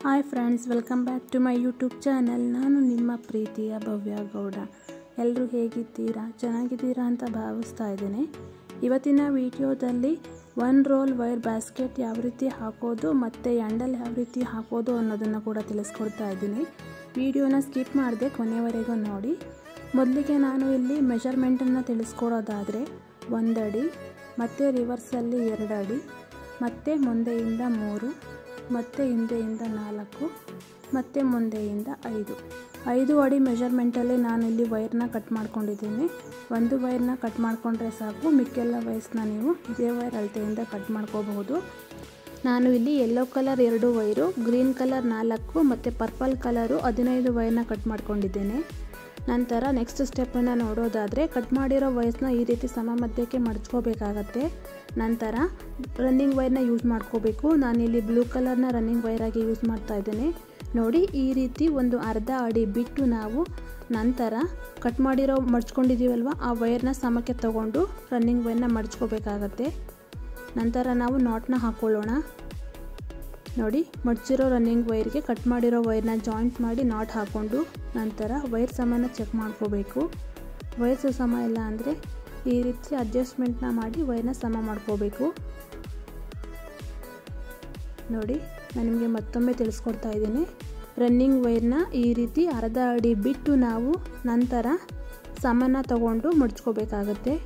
Hi friends, welcome back to my YouTube channel. ನಾನು ನಿಮ್ಮ ಪ್ರೀತಿಯ ಭವ್ಯ ಗೌಡ. ಎಲ್ಲರೂ ಹೇಗಿದ್ದೀರಾ? ಚೆನ್ನಾಗಿದ್ದೀರಾ ಅಂತ ಭಾವಿಸ್ತಾ ಇದ್ದೇನೆ. ಇವತ್ತಿನ ವಿಡಿಯೋದಲ್ಲಿ 1 ರೋಲ್ ವೈರ್ ಬ್ಯಾಸ್ಕೆಟ್ ಯಾವ ರೀತಿ ಹಾಕೋದು ಮತ್ತು ಹ್ಯಾಂಡಲ್ ಯಾವ ರೀತಿ ಹಾಕೋದು ಅನ್ನೋದನ್ನು ಕೂಡ ತಿಳಿಸ್ಕೊಡ್ತಾ ಇದ್ದೀನಿ. ವಿಡಿಯೋನ ಸ್ಕಿಪ್ ಮಾಡದೆ ಕೊನೆವರೆಗೂ ನೋಡಿ. ಮೊದಲಿಗೆ ನಾನು ಇಲ್ಲಿ ಮೆಜರ್ಮೆಂಟನ್ನು ತಿಳಿಸ್ಕೊಡೋದಾದರೆ 1 ಅಡಿ ಮತ್ತು ರಿವರ್ಸಲ್ಲಿ 2 ಅಡಿ ಮತ್ತು ಮುಂದೆಯಿಂದ 3 ಮತ್ತು ಹಿಂದೆಯಿಂದ 4 ಮತ್ತು ಮುಂದೆಯಿಂದ 5 ಅಡಿ ಮೆಜರ್ಮೆಂಟಲ್ಲಿ ನಾನಿಲ್ಲಿ ವೈರ್ನ ಕಟ್ ಮಾಡ್ಕೊಂಡಿದ್ದೀನಿ. ಒಂದು ವೈರ್ನ ಕಟ್ ಮಾಡಿಕೊಂಡ್ರೆ ಸಾಕು, ಮಿಕ್ಕೆಲ್ಲ ವೈರ್ಸ್ನ ನೀವು ಇದೇ ವೈರ್ ಅಳತೆಯಿಂದ ಕಟ್ ಮಾಡ್ಕೋಬಹುದು. ನಾನು ಇಲ್ಲಿ yellow colour 2 wire, green colour 4 ಮತ್ತು ಪರ್ಪಲ್ ಕಲರು 15 ವೈರ್ನ ಕಟ್ ಮಾಡ್ಕೊಂಡಿದ್ದೇನೆ. ನಂತರ ನೆಕ್ಸ್ಟ್ ಸ್ಟೆಪ್ಪನ್ನು ನೋಡೋದಾದರೆ ಕಟ್ ಮಾಡಿರೋ ವೈರ್ಸ್ನ ಈ ರೀತಿ ಸಮ ಮಧ್ಯಕ್ಕೆ ಮಡಚ್ಕೋಬೇಕಾಗತ್ತೆ. ನಂತರ ರನ್ನಿಂಗ್ ವೈರ್ನ ಯೂಸ್ ಮಾಡ್ಕೋಬೇಕು. ನಾನಿಲ್ಲಿ ಬ್ಲೂ ಕಲರ್ನ ರನ್ನಿಂಗ್ ವೈರಾಗಿ ಯೂಸ್ ಮಾಡ್ತಾ ಇದ್ದೇನೆ. ನೋಡಿ, ಈ ರೀತಿ ಒಂದು ಅರ್ಧ ಅಡಿ ಬಿಟ್ಟು ನಾವು ನಂತರ ಕಟ್ ಮಾಡಿರೋ ಮಡ್ಚ್ಕೊಂಡಿದ್ದೀವಲ್ವ ಆ ವೈರ್ನ ಸಮಕ್ಕೆ ತಗೊಂಡು ರನ್ನಿಂಗ್ ವೈರ್ನ ಮಡ್ಚ್ಕೋಬೇಕಾಗತ್ತೆ. ನಂತರ ನಾವು ನಾಟ್ನ ಹಾಕ್ಕೊಳ್ಳೋಣ. ನೋಡಿ, ಮಡ್ಚಿರೋ ರನ್ನಿಂಗ್ ವೈರ್ಗೆ ಕಟ್ ಮಾಡಿರೋ ವೈರ್ನ ಜಾಯಿಂಟ್ ಮಾಡಿ ನಾಟ್ ಹಾಕ್ಕೊಂಡು ನಂತರ ವೈರ್ ಸಮನ ಚೆಕ್ ಮಾಡ್ಕೋಬೇಕು. ವೈರ್ಸ್ ಸಮ ಇಲ್ಲ ಅಂದರೆ ಈ ರೀತಿ ಅಡ್ಜಸ್ಟ್ಮೆಂಟ್ನ ಮಾಡಿ ವೈರ್ನ ಸಮ ಮಾಡ್ಕೋಬೇಕು. ನೋಡಿ, ನಾನು ನಿಮಗೆ ಮತ್ತೊಮ್ಮೆ ತಿಳಿಸ್ಕೊಡ್ತಾ ಇದ್ದೀನಿ. ರನ್ನಿಂಗ್ ವೈರ್ನ ಈ ರೀತಿ ಅರ್ಧ ಅಡಿ ಬಿಟ್ಟು ನಾವು ನಂತರ ಸಮನ ತಗೊಂಡು ಮಡ್ಚ್ಕೋಬೇಕಾಗತ್ತೆ.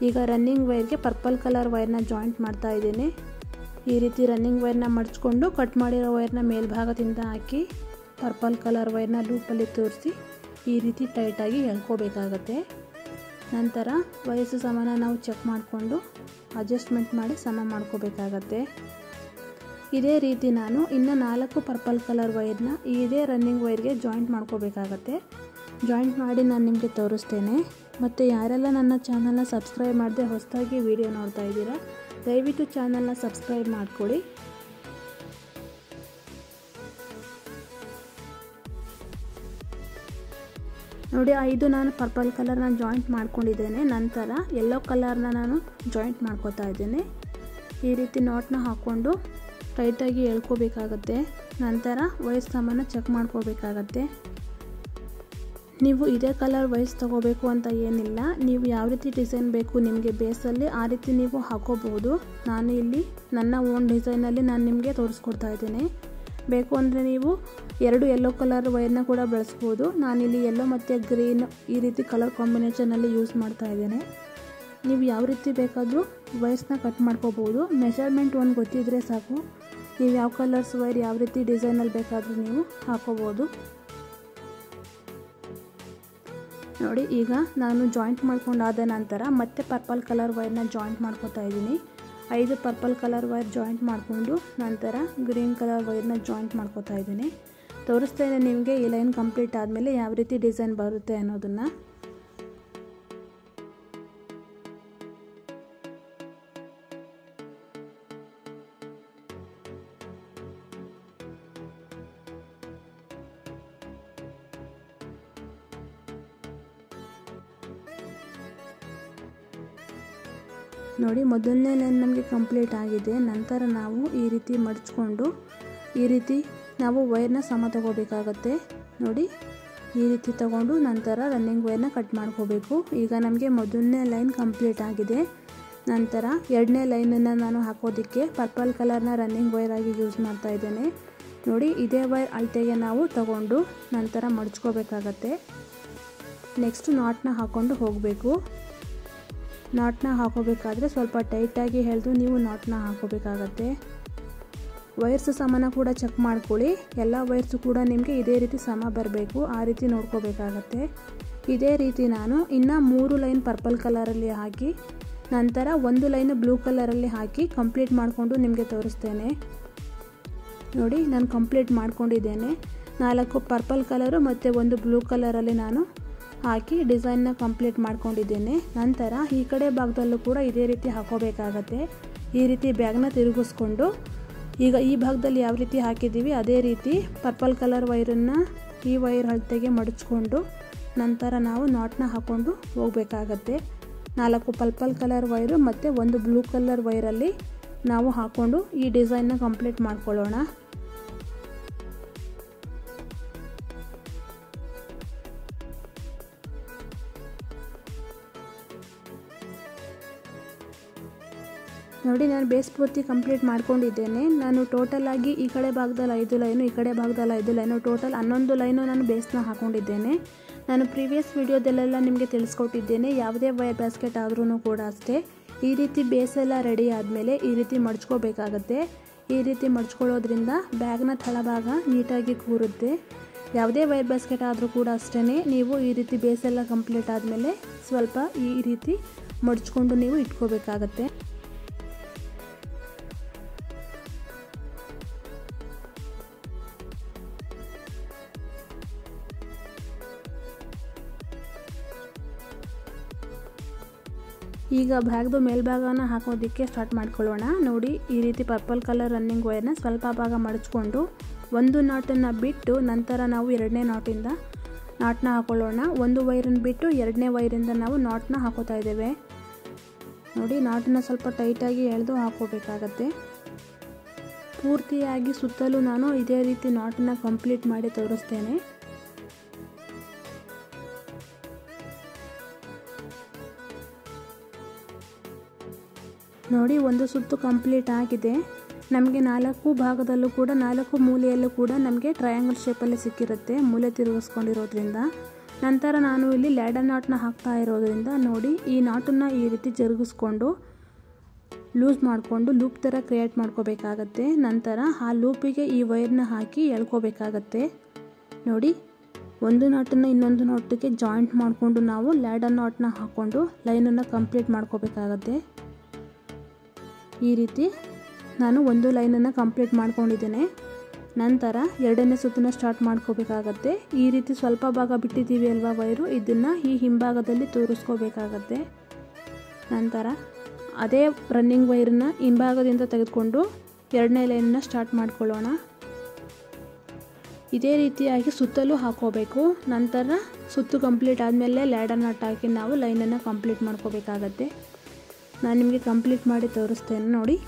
ಈಗ ರನ್ನಿಂಗ್ ವೈರ್ಗೆ ಪರ್ಪಲ್ ಕಲರ್ ವೈರ್ನ ಜಾಯಿಂಟ್ ಮಾಡ್ತಾ ಇದ್ದೀನಿ. ಈ ರೀತಿ ರನ್ನಿಂಗ್ ವೈರ್ನ ಮಡ್ಚ್ಕೊಂಡು ಕಟ್ ಮಾಡಿರೋ ವೈರ್ನ ಮೇಲ್ಭಾಗದಿಂದ ಹಾಕಿ ಪರ್ಪಲ್ ಕಲರ್ ವೈರ್ನ ಲೂಪಲ್ಲಿ ತೋರಿಸಿ ಈ ರೀತಿ ಟೈಟಾಗಿ ಎಳ್ಕೋಬೇಕಾಗತ್ತೆ. ನಂತರ ವೈರ್ಸ್ ಸಮನ ನಾವು ಚೆಕ್ ಮಾಡಿಕೊಂಡು ಅಡ್ಜಸ್ಟ್ಮೆಂಟ್ ಮಾಡಿ ಸಮ ಮಾಡ್ಕೋಬೇಕಾಗತ್ತೆ. ಇದೇ ರೀತಿ ನಾನು ಇನ್ನು 4 ಪರ್ಪಲ್ ಕಲರ್ ವೈರ್ನ ಇದೇ ರನ್ನಿಂಗ್ ವೈರ್ಗೆ ಜಾಯಿಂಟ್ ಮಾಡ್ಕೋಬೇಕಾಗತ್ತೆ. ಜಾಯಿಂಟ್ ಮಾಡಿ ನಾನು ನಿಮಗೆ ತೋರಿಸ್ತೇನೆ. ಮತ್ತು ಯಾರೆಲ್ಲ ನನ್ನ ಚಾನಲ್ನ ಸಬ್ಸ್ಕ್ರೈಬ್ ಮಾಡದೆ ಹೊಸದಾಗಿ ವಿಡಿಯೋ ನೋಡ್ತಾ ಇದ್ದೀರಾ, ದಯವಿಟ್ಟು ಚಾನಲ್ನ ಸಬ್ಸ್ಕ್ರೈಬ್ ಮಾಡ್ಕೊಳ್ಳಿ. ನೋಡಿ, 5 ನಾನು ಪರ್ಪಲ್ ಕಲರ್ನ ಜಾಯಿಂಟ್ ಮಾಡ್ಕೊಂಡಿದ್ದೇನೆ. ನಂತರ ಯೆಲ್ಲೋ ಕಲರ್ನ ನಾನು ಜಾಯಿಂಟ್ ಮಾಡ್ಕೋತಾ ಇದ್ದೇನೆ. ಈ ರೀತಿ ನಾಟ್ನ ಹಾಕ್ಕೊಂಡು ಟೈಟಾಗಿ ಎಳ್ಕೋಬೇಕಾಗತ್ತೆ. ನಂತರ ವೈರ್ಸ್ ಸಮನ ಚೆಕ್ ಮಾಡ್ಕೋಬೇಕಾಗತ್ತೆ. ನೀವು ಇದೇ ಕಲರ್ ವೈರ್ಸ್ ತೊಗೋಬೇಕು ಅಂತ ಏನಿಲ್ಲ. ನೀವು ಯಾವ ರೀತಿ ಡಿಸೈನ್ ಬೇಕು ನಿಮಗೆ ಬೇಸಲ್ಲಿ ಆ ರೀತಿ ನೀವು ಹಾಕೋಬಹುದು. ನಾನು ಇಲ್ಲಿ ನನ್ನ ಓನ್ ಡಿಸೈನಲ್ಲಿ ನಾನು ನಿಮಗೆ ತೋರಿಸ್ಕೊಡ್ತಾ ಇದ್ದೇನೆ. ಬೇಕು ಅಂದರೆ ನೀವು 2 ಯೆಲ್ಲೋ ಕಲರ್ ವೈರ್ನ ಕೂಡ ಬಳಸ್ಬೋದು. ನಾನಿಲ್ಲಿ ಯೆಲ್ಲೋ ಮತ್ತು ಗ್ರೀನ್ ಈ ರೀತಿ ಕಲರ್ ಕಾಂಬಿನೇಷನಲ್ಲಿ ಯೂಸ್ ಮಾಡ್ತಾ ಇದ್ದೇನೆ. ನೀವು ಯಾವ ರೀತಿ ಬೇಕಾದರೂ ವೈರ್ಸ್ನ ಕಟ್ ಮಾಡ್ಕೋಬೋದು. ಮೆಷರ್ಮೆಂಟ್ ಒಂದು ಗೊತ್ತಿದ್ದರೆ ಸಾಕು, ನೀವು ಯಾವ ಕಲರ್ಸ್ ವೈರ್ ಯಾವ ರೀತಿ ಡಿಸೈನಲ್ಲಿ ಬೇಕಾದರೂ ನೀವು ಹಾಕೋಬೋದು. ನೋಡಿ, ಈಗ ನಾನು ಜಾಯಿಂಟ್ ಮಾಡ್ಕೊಂಡಾದ ನಂತರ ಮತ್ತೆ ಪರ್ಪಲ್ ಕಲರ್ ವೈರ್ನ ಜಾಯಿಂಟ್ ಮಾಡ್ಕೋತಾ ಇದ್ದೀನಿ. 5 ಪರ್ಪಲ್ ಕಲರ್ ವೈರ್ ಜಾಯಿಂಟ್ ಮಾಡಿಕೊಂಡು ನಂತರ ಗ್ರೀನ್ ಕಲರ್ ವೈರ್ನ ಜಾಯಿಂಟ್ ಮಾಡ್ಕೋತಾ ಇದ್ದೀನಿ. ತೋರಿಸ್ತೇನೆ ನಿಮಗೆ ಈ ಲೈನ್ ಕಂಪ್ಲೀಟ್ ಆದಮೇಲೆ ಯಾವ ರೀತಿ ಡಿಸೈನ್ ಬರುತ್ತೆ ಅನ್ನೋದನ್ನು. ನೋಡಿ, ಮೊದಲನೇ ಲೈನ್ ನಮಗೆ ಕಂಪ್ಲೀಟ್ ಆಗಿದೆ. ನಂತರ ನಾವು ಈ ರೀತಿ ಮಡ್ಚ್ಕೊಂಡು ಈ ರೀತಿ ನಾವು ವೈರ್ನ ಸಮ ತಗೋಬೇಕಾಗತ್ತೆ. ನೋಡಿ, ಈ ರೀತಿ ತಗೊಂಡು ನಂತರ ರನ್ನಿಂಗ್ ವೈರ್ನ ಕಟ್ ಮಾಡ್ಕೋಬೇಕು. ಈಗ ನಮಗೆ ಮೊದಲನೇ ಲೈನ್ ಕಂಪ್ಲೀಟ್ ಆಗಿದೆ. ನಂತರ ಎರಡನೇ ಲೈನನ್ನು ನಾನು ಹಾಕೋದಕ್ಕೆ ಪರ್ಪಲ್ ಕಲರ್ನ ರನ್ನಿಂಗ್ ವೈರ್ ಆಗಿ ಯೂಸ್ ಮಾಡ್ತಾ ಇದ್ದೇನೆ. ನೋಡಿ, ಇದೇ ವೈರ್ ಅಳತೆಗೆ ನಾವು ತಗೊಂಡು ನಂತರ ಮಡ್ಚ್ಕೋಬೇಕಾಗತ್ತೆ. ನೆಕ್ಸ್ಟ್ ನಾಟ್ನ ಹಾಕ್ಕೊಂಡು ಹೋಗಬೇಕು. ನಾಟ್ನ ಹಾಕೋಬೇಕಾದ್ರೆ ಸ್ವಲ್ಪ ಟೈಟಾಗಿ ಎಳೆದು ನೀವು ನಾಟ್ನ ಹಾಕೋಬೇಕಾಗತ್ತೆ. ವೈರ್ಸ್ ಸಮನ ಕೂಡ ಚೆಕ್ ಮಾಡ್ಕೊಳ್ಳಿ. ಎಲ್ಲ ವೈರ್ಸು ಕೂಡ ನಿಮಗೆ ಇದೇ ರೀತಿ ಸಮ ಬರಬೇಕು, ಆ ರೀತಿ ನೋಡ್ಕೋಬೇಕಾಗತ್ತೆ. ಇದೇ ರೀತಿ ನಾನು ಇನ್ನು 3 ಲೈನ್ ಪರ್ಪಲ್ ಕಲರಲ್ಲಿ ಹಾಕಿ ನಂತರ 1 ಲೈನ್ ಬ್ಲೂ ಕಲರಲ್ಲಿ ಹಾಕಿ ಕಂಪ್ಲೀಟ್ ಮಾಡಿಕೊಂಡು ನಿಮಗೆ ತೋರಿಸ್ತೇನೆ. ನೋಡಿ, ನಾನು ಕಂಪ್ಲೀಟ್ ಮಾಡ್ಕೊಂಡಿದ್ದೇನೆ. 4 ಪರ್ಪಲ್ ಕಲರು ಮತ್ತು 1 ಬ್ಲೂ ಕಲರಲ್ಲಿ ನಾನು ಹಾಕಿ ಡಿಸೈನ್ನ ಕಂಪ್ಲೀಟ್ ಮಾಡ್ಕೊಂಡಿದ್ದೇನೆ. ನಂತರ ಈ ಕಡೆ ಭಾಗದಲ್ಲೂ ಕೂಡ ಇದೇ ರೀತಿ ಹಾಕೋಬೇಕಾಗತ್ತೆ. ಈ ರೀತಿ ಬ್ಯಾಗ್ನ ತಿರುಗಿಸ್ಕೊಂಡು ಈಗ ಈ ಭಾಗದಲ್ಲಿ ಯಾವ ರೀತಿ ಹಾಕಿದ್ದೀವಿ ಅದೇ ರೀತಿ ಪರ್ಪಲ್ ಕಲರ್ ವೈರನ್ನು ಈ ವೈರ್ ಅಳತೆಗೆ ಮಡಚ್ಕೊಂಡು ನಂತರ ನಾವು ನಾಟ್ನ ಹಾಕ್ಕೊಂಡು ಹೋಗಬೇಕಾಗತ್ತೆ. 4 ಪರ್ಪಲ್ ಕಲರ್ ವೈರು ಮತ್ತು 1 ಬ್ಲೂ ಕಲರ್ ವೈರಲ್ಲಿ ನಾವು ಹಾಕ್ಕೊಂಡು ಈ ಡಿಸೈನ್ನ ಕಂಪ್ಲೀಟ್ ಮಾಡ್ಕೊಳ್ಳೋಣ. ನೋಡಿ ನಾನು ಬೇಸ್ ಪೂರ್ತಿ ಕಂಪ್ಲೀಟ್ ಮಾಡ್ಕೊಂಡಿದ್ದೇನೆ. ನಾನು ಟೋಟಲ್ ಆಗಿ ಈ ಕಡೆ ಭಾಗದಲ್ಲಿ 5 ಲೈನು, ಈ ಕಡೆ ಭಾಗದಲ್ಲಿ 5 ಲೈನು, ಟೋಟಲ್ 11 ಲೈನು ನಾನು ಬೇಸ್ನ ಹಾಕೊಂಡಿದ್ದೇನೆ. ನಾನು ಪ್ರೀವಿಯಸ್ ವಿಡಿಯೋದಲ್ಲೆಲ್ಲ ನಿಮಗೆ ತಿಳಿಸ್ಕೊಟ್ಟಿದ್ದೇನೆ. ಯಾವುದೇ ವೈರ್ ಬ್ಯಾಸ್ಕೆಟ್ ಆದ್ರೂ ಕೂಡ ಅಷ್ಟೇ, ಈ ರೀತಿ ಬೇಸೆಲ್ಲ ರೆಡಿ ಆದಮೇಲೆ ಈ ರೀತಿ ಮಡ್ಚ್ಕೋಬೇಕಾಗತ್ತೆ. ಈ ರೀತಿ ಮಡ್ಚ್ಕೊಳ್ಳೋದ್ರಿಂದ ಬ್ಯಾಗ್ನ ತಳಭಾಗ ನೀಟಾಗಿ ಕೂರುತ್ತೆ. ಯಾವುದೇ ವೈರ್ ಬ್ಯಾಸ್ಕೆಟ್ ಆದರೂ ಕೂಡ ಅಷ್ಟೇ, ನೀವು ಈ ರೀತಿ ಬೇಸೆಲ್ಲ ಕಂಪ್ಲೀಟ್ ಆದಮೇಲೆ ಸ್ವಲ್ಪ ಈ ರೀತಿ ಮಡ್ಚ್ಕೊಂಡು ನೀವು ಇಟ್ಕೋಬೇಕಾಗತ್ತೆ. ಈಗ ಬ್ಯಾಗ್ದು ಮೇಲ್ಭಾಗನ ಹಾಕೋದಕ್ಕೆ ಸ್ಟಾರ್ಟ್ ಮಾಡ್ಕೊಳ್ಳೋಣ. ನೋಡಿ ಈ ರೀತಿ ಪರ್ಪಲ್ ಕಲರ್ ರನ್ನಿಂಗ್ ವೈರ್ನ ಸ್ವಲ್ಪ ಭಾಗ ಮಡಚ್ಕೊಂಡು ಒಂದು ನಾಟನ್ನು ಬಿಟ್ಟು ನಂತರ ನಾವು ಎರಡನೇ ನಾಟ್ನ ಹಾಕೊಳ್ಳೋಣ. ಒಂದು ವೈರನ್ನು ಬಿಟ್ಟು ಎರಡನೇ ವೈರಿಂದ ನಾವು ನಾಟ್ನ ಹಾಕೋತಾ ಇದ್ದೇವೆ. ನೋಡಿ ನಾಟನ್ನ ಸ್ವಲ್ಪ ಟೈಟಾಗಿ ಎಳೆದು ಹಾಕೋಬೇಕಾಗತ್ತೆ. ಪೂರ್ತಿಯಾಗಿ ಸುತ್ತಲೂ ನಾನು ಇದೇ ರೀತಿ ನಾಟನ್ನ ಕಂಪ್ಲೀಟ್ ಮಾಡಿ ತೋರಿಸ್ತೇನೆ. ನೋಡಿ ಒಂದು ಸುತ್ತು ಕಂಪ್ಲೀಟ್ ಆಗಿದೆ. ನಮಗೆ 4 ಭಾಗದಲ್ಲೂ ಕೂಡ 4 ಮೂಲೆಯಲ್ಲೂ ಕೂಡ ನಮಗೆ ಟ್ರಯಾಂಗಲ್ ಶೇಪಲ್ಲಿ ಸಿಕ್ಕಿರುತ್ತೆ, ಮೂಲೆ ತಿರುಗಿಸ್ಕೊಂಡಿರೋದ್ರಿಂದ. ನಂತರ ನಾನು ಇಲ್ಲಿ ಲ್ಯಾಡರ್ ನಾಟ್ನ ಹಾಕ್ತಾ ಇರೋದ್ರಿಂದ ನೋಡಿ ಈ ನಾಟನ್ನು ಈ ರೀತಿ ಜರುಗಿಸ್ಕೊಂಡು ಲೂಸ್ ಮಾಡಿಕೊಂಡು ಲೂಪ್ ಥರ ಕ್ರಿಯೇಟ್ ಮಾಡ್ಕೋಬೇಕಾಗತ್ತೆ. ನಂತರ ಆ ಲೂಪಿಗೆ ಈ ವೈರ್ನ ಹಾಕಿ ಎಳ್ಕೋಬೇಕಾಗತ್ತೆ. ನೋಡಿ ಒಂದು ನಾಟನ್ನು ಇನ್ನೊಂದು ನಾಟಿಗೆ ಜಾಯಿಂಟ್ ಮಾಡಿಕೊಂಡು ನಾವು ಲ್ಯಾಡರ್ ನಾಟ್ನ ಹಾಕ್ಕೊಂಡು ಲೈನನ್ನು ಕಂಪ್ಲೀಟ್ ಮಾಡ್ಕೋಬೇಕಾಗತ್ತೆ. ಈ ರೀತಿ ನಾನು ಒಂದು ಲೈನನ್ನು ಕಂಪ್ಲೀಟ್ ಮಾಡ್ಕೊಂಡಿದ್ದೇನೆ. ನಂತರ ಎರಡನೇ ಸುತ್ತನ್ನ ಸ್ಟಾರ್ಟ್ ಮಾಡ್ಕೋಬೇಕಾಗತ್ತೆ. ಈ ರೀತಿ ಸ್ವಲ್ಪ ಭಾಗ ಬಿಟ್ಟಿದ್ದೀವಿ ಅಲ್ವಾ ವೈರು, ಇದನ್ನು ಈ ಹಿಂಭಾಗದಲ್ಲಿ ತೋರಿಸ್ಕೋಬೇಕಾಗತ್ತೆ. ನಂತರ ಅದೇ ರನ್ನಿಂಗ್ ವೈರನ್ನ ಹಿಂಭಾಗದಿಂದ ತೆಗೆದುಕೊಂಡು ಎರಡನೇ ಲೈನನ್ನ ಸ್ಟಾರ್ಟ್ ಮಾಡ್ಕೊಳ್ಳೋಣ. ಇದೇ ರೀತಿಯಾಗಿ ಸುತ್ತಲೂ ಹಾಕೋಬೇಕು. ನಂತರ ಸುತ್ತು ಕಂಪ್ಲೀಟ್ ಆದಮೇಲೆ ಲ್ಯಾಡರ್ ನಾಟ್ ಹಾಕಿ ನಾವು ಲೈನನ್ನು ಕಂಪ್ಲೀಟ್ ಮಾಡ್ಕೋಬೇಕಾಗತ್ತೆ. ನಾನು ನಿಮಗೆ ಕಂಪ್ಲೀಟ್ ಮಾಡಿ ತೋರಿಸ್ತೇನೆ. ನೋಡಿ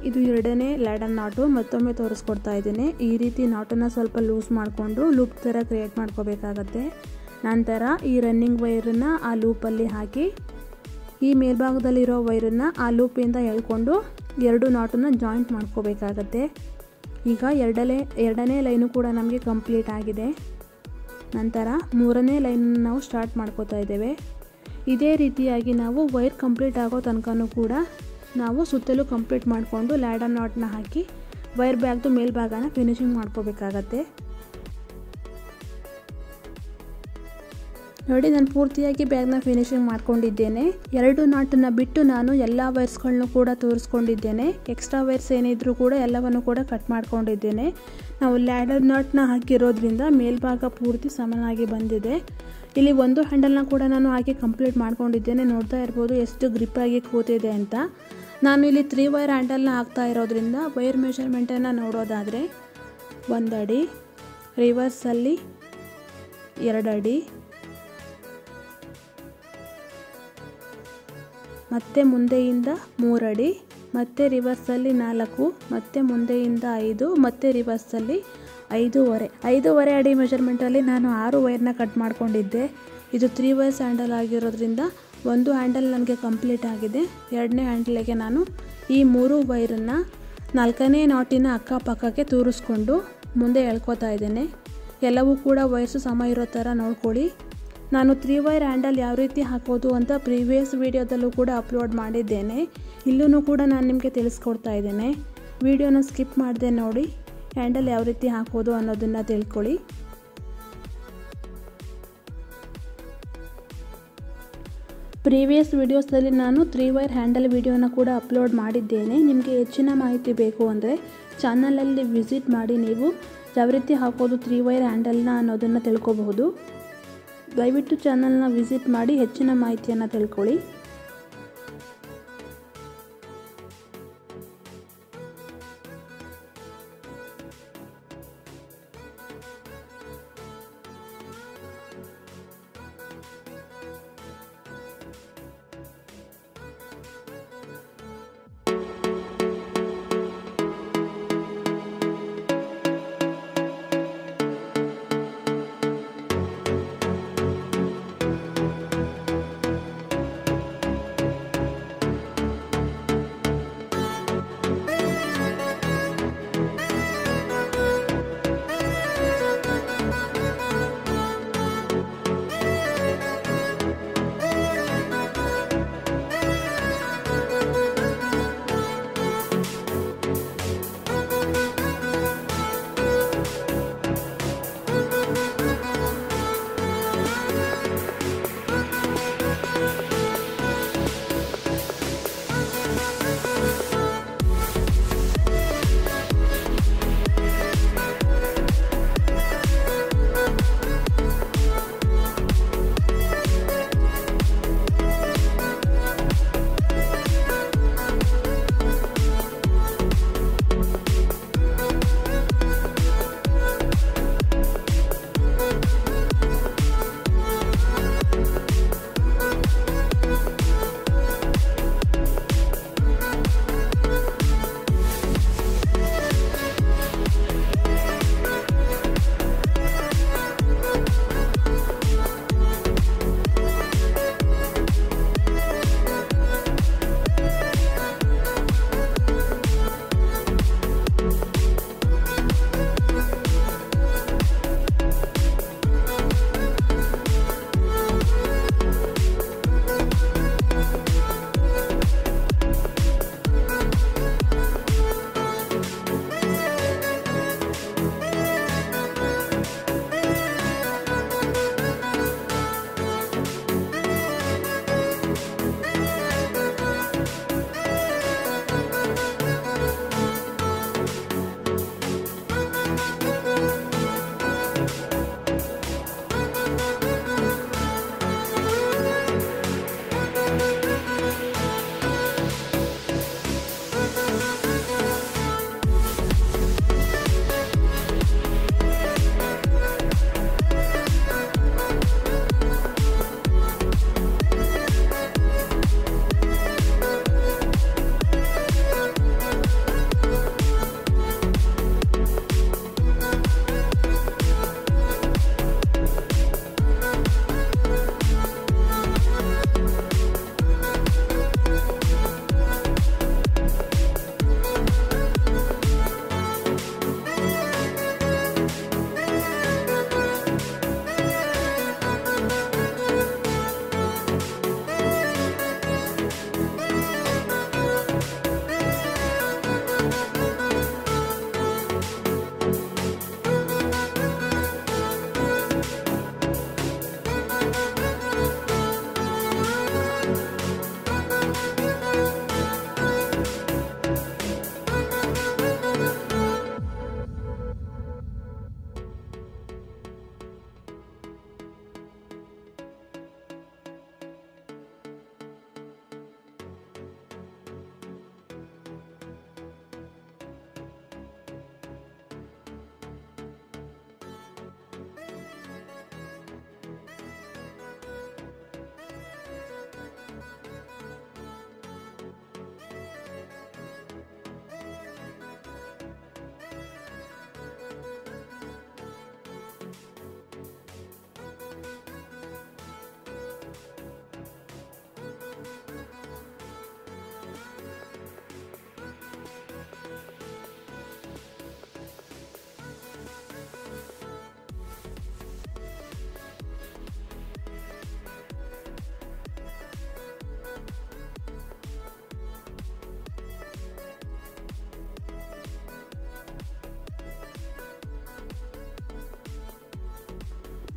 ಇದು ಎರಡನೇ ಲ್ಯಾಡರ್ ನಾಟು, ಮತ್ತೊಮ್ಮೆ ತೋರಿಸ್ಕೊಡ್ತಾ ಇದ್ದೇನೆ. ಈ ರೀತಿ ನಾಟನ್ನು ಸ್ವಲ್ಪ ಲೂಸ್ ಮಾಡಿಕೊಂಡು ಲೂಪ್ ಥರ ಕ್ರಿಯೇಟ್ ಮಾಡ್ಕೋಬೇಕಾಗತ್ತೆ. ನಂತರ ಈ ರನ್ನಿಂಗ್ ವೈರನ್ನು ಆ ಲೂಪಲ್ಲಿ ಹಾಕಿ ಈ ಮೇಲ್ಭಾಗದಲ್ಲಿರೋ ವೈರನ್ನು ಆ ಲೂಪಿಂದ ಎಳ್ಕೊಂಡು 2 ನಾಟನ್ನು ಜಾಯಿಂಟ್ ಮಾಡ್ಕೋಬೇಕಾಗತ್ತೆ. ಈಗ ಎರಡನೇ ಲೈನು ಕೂಡ ನಮಗೆ ಕಂಪ್ಲೀಟ್ ಆಗಿದೆ. ನಂತರ ಮೂರನೇ ಲೈನನ್ನು ನಾವು ಸ್ಟಾರ್ಟ್ ಮಾಡ್ಕೋತಾ ಇದ್ದೇವೆ. ಇದೇ ರೀತಿಯಾಗಿ ನಾವು ವೈರ್ ಕಂಪ್ಲೀಟ್ ಆಗೋ ತನಕನೂ ಕೂಡ ನಾವು ಸುತ್ತಲೂ ಕಂಪ್ಲೀಟ್ ಮಾಡಿಕೊಂಡು ಲ್ಯಾಡರ್ ನಾಟ್ನ ಹಾಕಿ ವೈರ್ ಬ್ಯಾಗ್ದು ಮೇಲ್ಭಾಗನ ಫಿನಿಶಿಂಗ್ ಮಾಡ್ಕೋಬೇಕಾಗತ್ತೆ. ನೋಡಿ ನಾನು ಪೂರ್ತಿಯಾಗಿ ಬ್ಯಾಗ್ನ ಫಿನಿಶಿಂಗ್ ಮಾಡ್ಕೊಂಡಿದ್ದೇನೆ. 2 ನಾಟನ್ನು ಬಿಟ್ಟು ನಾನು ಎಲ್ಲ ವೈರ್ಸ್ಗಳನ್ನೂ ಕೂಡ ತೋರಿಸ್ಕೊಂಡಿದ್ದೇನೆ. ಎಕ್ಸ್ಟ್ರಾ ವೈರ್ಸ್ ಏನಿದ್ರೂ ಕೂಡ ಎಲ್ಲವನ್ನು ಕೂಡ ಕಟ್ ಮಾಡ್ಕೊಂಡಿದ್ದೇನೆ. ನಾವು ಲ್ಯಾಡರ್ ನಾಟ್ನ ಹಾಕಿರೋದ್ರಿಂದ ಮೇಲ್ಭಾಗ ಪೂರ್ತಿ ಸಮನಾಗಿ ಬಂದಿದೆ. ಇಲ್ಲಿ ಒಂದು ಹ್ಯಾಂಡಲ್ನ ಕೂಡ ನಾನು ಹಾಕಿ ಕಂಪ್ಲೀಟ್ ಮಾಡ್ಕೊಂಡಿದ್ದೇನೆ. ನೋಡ್ತಾ ಇರ್ಬೋದು ಎಷ್ಟು ಗ್ರಿಪ್ಪಾಗಿ ಕೂತಿದೆ ಅಂತ. ನಾನು ಇಲ್ಲಿ 3 ವೈರ್ ಹ್ಯಾಂಡಲ್ನ ಹಾಕ್ತಾ ಇರೋದ್ರಿಂದ ವೈರ್ ಮೆಷರ್ಮೆಂಟನ್ನು ನೋಡೋದಾದರೆ 1 ಅಡಿ, ರಿವರ್ಸಲ್ಲಿ 2 ಅಡಿ, ಮತ್ತೆ ಮುಂದೆಯಿಂದ 3 ಅಡಿ, ಮತ್ತೆ ರಿವರ್ಸಲ್ಲಿ 4, ಮತ್ತೆ ಮುಂದೆಯಿಂದ 5, ಮತ್ತೆ ರಿವರ್ಸಲ್ಲಿ 5.5 ಅಡಿ ಮೆಷರ್ಮೆಂಟಲ್ಲಿ ನಾನು 6 ವೈರ್ನ ಕಟ್ ಮಾಡ್ಕೊಂಡಿದ್ದೆ. ಇದು 3 ವೈರ್ಸ್ ಹ್ಯಾಂಡಲ್ ಆಗಿರೋದ್ರಿಂದ ಒಂದು ಹ್ಯಾಂಡಲ್ ನನಗೆ ಕಂಪ್ಲೀಟ್ ಆಗಿದೆ. ಎರಡನೇ ಹ್ಯಾಂಡಲಿಗೆ ನಾನು ಈ 3 ವೈರನ್ನು 4ನೇ ನಾಟಿನ ಅಕ್ಕಪಕ್ಕಕ್ಕೆ ತೂರಿಸ್ಕೊಂಡು ಮುಂದೆ ಎಳ್ಕೊತಾ ಇದ್ದೇನೆ. ಎಲ್ಲವೂ ಕೂಡ ವೈರ್ಸು ಸಮ ಇರೋ ಥರ ನೋಡ್ಕೊಳ್ಳಿ. ನಾನು 3 ವೈರ್ ಹ್ಯಾಂಡಲ್ ಯಾವ ರೀತಿ ಹಾಕೋದು ಅಂತ ಪ್ರೀವಿಯಸ್ ವಿಡಿಯೋದಲ್ಲೂ ಕೂಡ ಅಪ್ಲೋಡ್ ಮಾಡಿದ್ದೇನೆ. ಇಲ್ಲೂ ಕೂಡ ನಾನು ನಿಮಗೆ ತಿಳಿಸ್ಕೊಡ್ತಾ ಇದ್ದೇನೆ. ವಿಡಿಯೋನ ಸ್ಕಿಪ್ ಮಾಡದೆ ನೋಡಿ ಹ್ಯಾಂಡಲ್ ಯಾವ ರೀತಿ ಹಾಕೋದು ಅನ್ನೋದನ್ನು ತಿಳ್ಕೊಳ್ಳಿ. ಪ್ರೀವಿಯಸ್ ವಿಡಿಯೋಸ್ದಲ್ಲಿ ನಾನು 3 ವೈರ್ ಹ್ಯಾಂಡಲ್ ವಿಡಿಯೋನ ಕೂಡ ಅಪ್ಲೋಡ್ ಮಾಡಿದ್ದೇನೆ. ನಿಮಗೆ ಹೆಚ್ಚಿನ ಮಾಹಿತಿ ಬೇಕು ಅಂದರೆ ಚಾನಲಲ್ಲಿ ವಿಸಿಟ್ ಮಾಡಿ ನೀವು ಯಾವ ರೀತಿ ಹಾಕೋದು 3 ವೈರ್ ಹ್ಯಾಂಡಲ್ನ ಅನ್ನೋದನ್ನು ತಿಳ್ಕೊಬಹುದು. ದಯವಿಟ್ಟು ಚಾನಲ್ನ ವಿಸಿಟ್ ಮಾಡಿ ಹೆಚ್ಚಿನ ಮಾಹಿತಿಯನ್ನು ತಿಳ್ಕೊಳ್ಳಿ.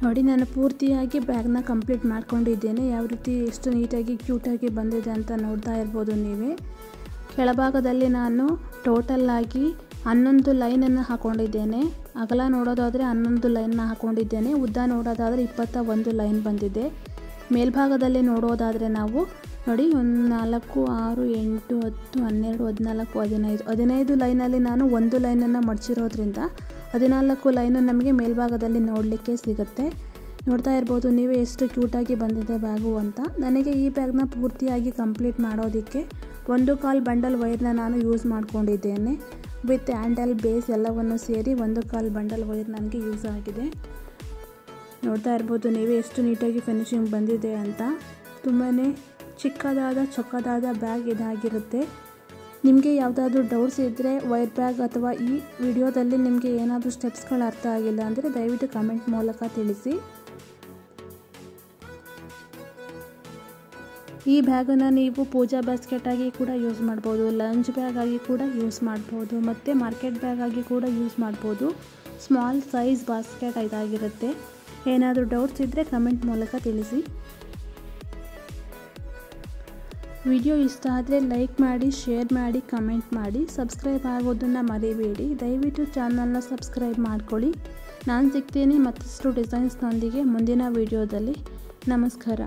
ನೋಡಿ ನಾನು ಪೂರ್ತಿಯಾಗಿ ಬ್ಯಾಗ್ನ ಕಂಪ್ಲೀಟ್ ಮಾಡ್ಕೊಂಡಿದ್ದೇನೆ. ಯಾವ ರೀತಿ ಎಷ್ಟು ನೀಟಾಗಿ ಕ್ಯೂಟಾಗಿ ಬಂದಿದೆ ಅಂತ ನೋಡ್ತಾ ಇರ್ಬೋದು ನೀವೇ. ಕೆಳಭಾಗದಲ್ಲಿ ನಾನು ಟೋಟಲ್ಲಾಗಿ 11 ಲೈನನ್ನು ಹಾಕ್ಕೊಂಡಿದ್ದೇನೆ. ಅಗಲ ನೋಡೋದಾದರೆ 11 ಲೈನ್ನ ಹಾಕ್ಕೊಂಡಿದ್ದೇನೆ. ಉದ್ದ ನೋಡೋದಾದರೆ 21 ಲೈನ್ ಬಂದಿದೆ. ಮೇಲ್ಭಾಗದಲ್ಲಿ ನೋಡೋದಾದರೆ ನಾವು ನೋಡಿ 1 4 6 8 10 12 14 15 ಲೈನಲ್ಲಿ ನಾನು ಒಂದು ಲೈನನ್ನು ಮಡಚಿರೋದ್ರಿಂದ 14 ಲೈನು ನಮಗೆ ಮೇಲ್ಭಾಗದಲ್ಲಿ ನೋಡಲಿಕ್ಕೆ ಸಿಗುತ್ತೆ. ನೋಡ್ತಾ ಇರ್ಬೋದು ನೀವು ಎಷ್ಟು ಕ್ಯೂಟಾಗಿ ಬಂದಿದೆ ಬ್ಯಾಗು ಅಂತ. ನನಗೆ ಈ ಬ್ಯಾಗ್ನ ಪೂರ್ತಿಯಾಗಿ ಕಂಪ್ಲೀಟ್ ಮಾಡೋದಕ್ಕೆ 1/4 ಬಂಡಲ್ ವೈರ್ನ ನಾನು ಯೂಸ್ ಮಾಡ್ಕೊಂಡಿದ್ದೇನೆ. ವಿತ್ ಹ್ಯಾಂಡಲ್ ಬೇಸ್ ಎಲ್ಲವನ್ನು ಸೇರಿ 1/4 ಬಂಡಲ್ ವೈರ್ ನನಗೆ ಯೂಸ್ ಆಗಿದೆ. ನೋಡ್ತಾ ಇರ್ಬೋದು ನೀವೇ ಎಷ್ಟು ನೀಟಾಗಿ ಫಿನಿಶಿಂಗ್ ಬಂದಿದೆ ಅಂತ. ತುಂಬಾ ಚಿಕ್ಕದಾದ ಚೊಕ್ಕದಾದ ಬ್ಯಾಗ್ ಇದಾಗಿರುತ್ತೆ. ನಿಮಗೆ ಯಾವುದಾದ್ರೂ ಡೌಟ್ಸ್ ಇದ್ದರೆ ವೈರ್ ಬ್ಯಾಗ್ ಅಥವಾ ಈ ವಿಡಿಯೋದಲ್ಲಿ ನಿಮಗೆ ಏನಾದರೂ ಸ್ಟೆಪ್ಸ್ಗಳು ಅರ್ಥ ಆಗಿಲ್ಲ ಅಂದರೆ ದಯವಿಟ್ಟು ಕಮೆಂಟ್ ಮೂಲಕ ತಿಳಿಸಿ. ಈ ಬ್ಯಾಗನ್ನು ನೀವು ಪೂಜಾ ಬಾಸ್ಕೆಟ್ ಆಗಿ ಕೂಡ ಯೂಸ್ ಮಾಡ್ಬೋದು, ಲಂಚ್ ಬ್ಯಾಗ್ ಆಗಿ ಕೂಡ ಯೂಸ್ ಮಾಡ್ಬೋದು, ಮತ್ತು ಮಾರ್ಕೆಟ್ ಬ್ಯಾಗ್ ಆಗಿ ಕೂಡ ಯೂಸ್ ಮಾಡ್ಬೋದು. ಸ್ಮಾಲ್ ಸೈಜ್ ಬಾಸ್ಕೆಟ್ ಇದಾಗಿರುತ್ತೆ. ಏನಾದರೂ ಡೌಟ್ಸ್ ಇದ್ದರೆ ಕಮೆಂಟ್ ಮೂಲಕ ತಿಳಿಸಿ. ವಿಡಿಯೋ ಇಷ್ಟ ಆದರೆ ಲೈಕ್ ಮಾಡಿ, ಶೇರ್ ಮಾಡಿ, ಕಮೆಂಟ್ ಮಾಡಿ. ಸಬ್ಸ್ಕ್ರೈಬ್ ಆಗೋದನ್ನು ಮರಿಬೇಡಿ. ದಯವಿಟ್ಟು ಚಾನಲ್ನ ಸಬ್ಸ್ಕ್ರೈಬ್ ಮಾಡ್ಕೊಳ್ಳಿ. ನಾನು ಸಿಗ್ತೀನಿ ಮತ್ತಷ್ಟು ಡಿಸೈನ್ಸ್ನೊಂದಿಗೆ ಮುಂದಿನ ವಿಡಿಯೋದಲ್ಲಿ. ನಮಸ್ಕಾರ.